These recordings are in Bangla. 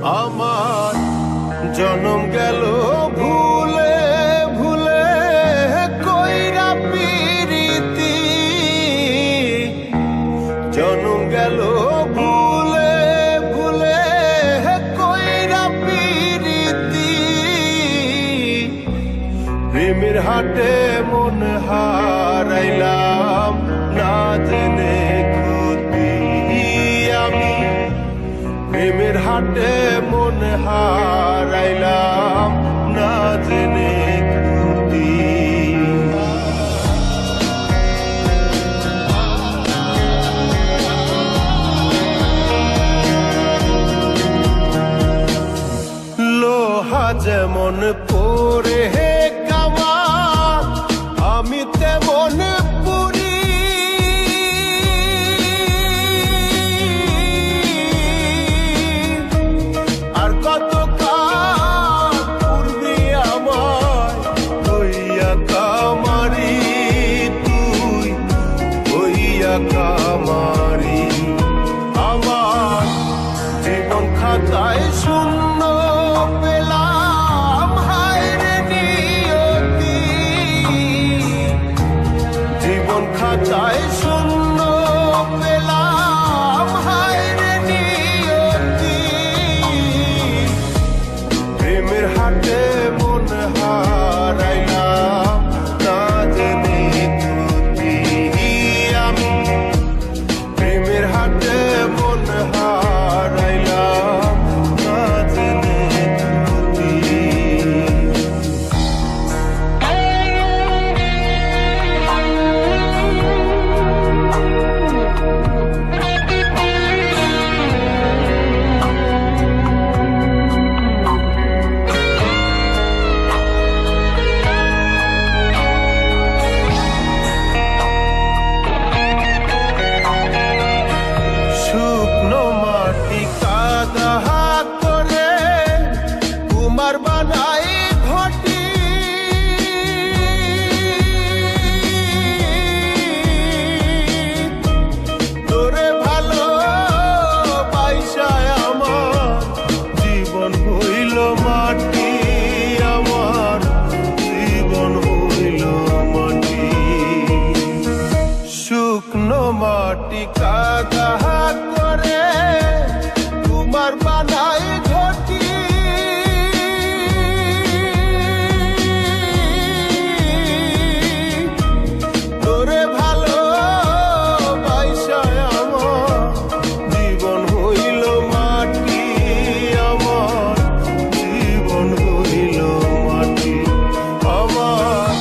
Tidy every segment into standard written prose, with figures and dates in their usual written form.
আমার জনম গেল ভুলে ভুলে কইরা পিরিতি, জনম গেল ভুলে ভুলে কইরা পিরিতি। প্রেমের হাটে মন হারাইলাম না জেনে ক্ষতি আমি, প্রেমের হাটে মন হারাইলাম না জেনে ক্ষতি। লোহা যেমন পরে হে কামা, আমি তেমন পুরি। আর কত কাল পূর্বে আমার হইয়া কামারি, তুই হইয়া কামারি। আমার জীবন খাতায় শূন্য পেলাম হায়রে নিয়তি, জীবন খাতায় শূন্য পেলাম হায়রে নিয়তি। প্রেমের হাটে মন হারাইলাম না জেনে ক্ষতি আমি, প্রেমের হাটে মন হারাইলাম না জেনে ক্ষতি। শুকনো মাটি কাদা করে কুমার বানাই ঘটি, তোরে ভালো বাইসায় আমার জীবন হইল মাটি, আমার জীবন হইল মাটি। শুকনো মাটি কাদা করে তোমার বানাই ঘটি, তোরে ভালো বাইসায় আমার জীবন হইল মাটি, আমার জীবন হইল মাটি। আমার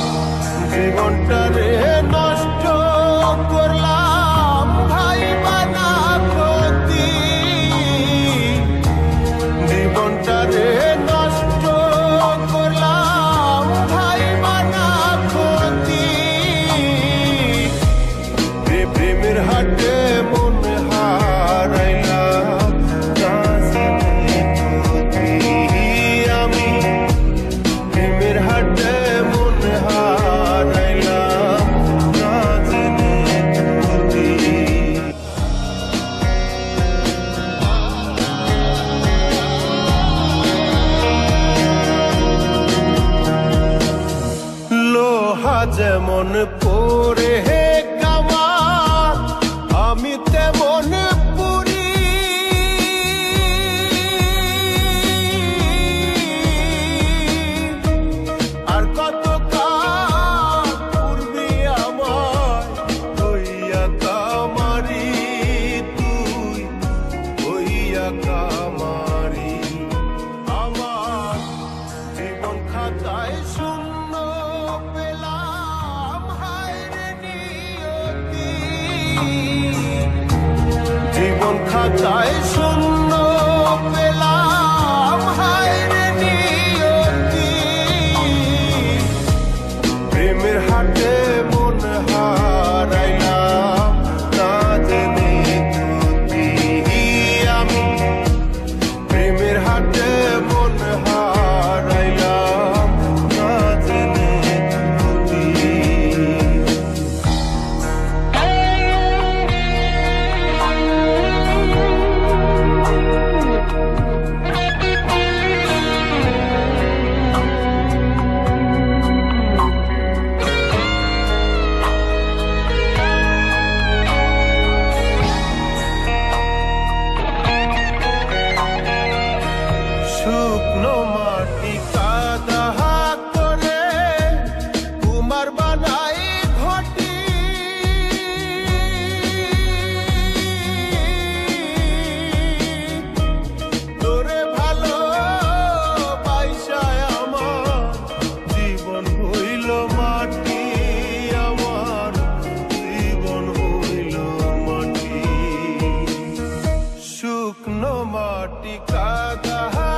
জীবনটারে নষ্ট করলাম ভাই বানা ক্ষতি, জীবনটারে নষ্ট করলাম ভাই বানা ক্ষতি। প্রেমের হাটে মন হারাইলাম না জেনে ক্ষতি আমি, প্রেমের হাটে মন হারাইলাম না জেনে ক্ষতি। লোহা যেমন পরে হে কামা, আমি তেমন পুরি। আর কত কাল পূর্বে আমার হইয়া কামারি, তুই হইয়া কামারি। আমার জীবন খাতায় শূন্য পেলাম হায়রে নিয়তি, জীবন খাতায় শূন্য পেলাম হায়রে নিয়তি। প্রেমের হাটে মন হারাইলাম না জেনে ক্ষতি আমি, প্রেমের হাটে মন হারাইলাম না জেনে ক্ষতি। শুকনো মাটি কাদা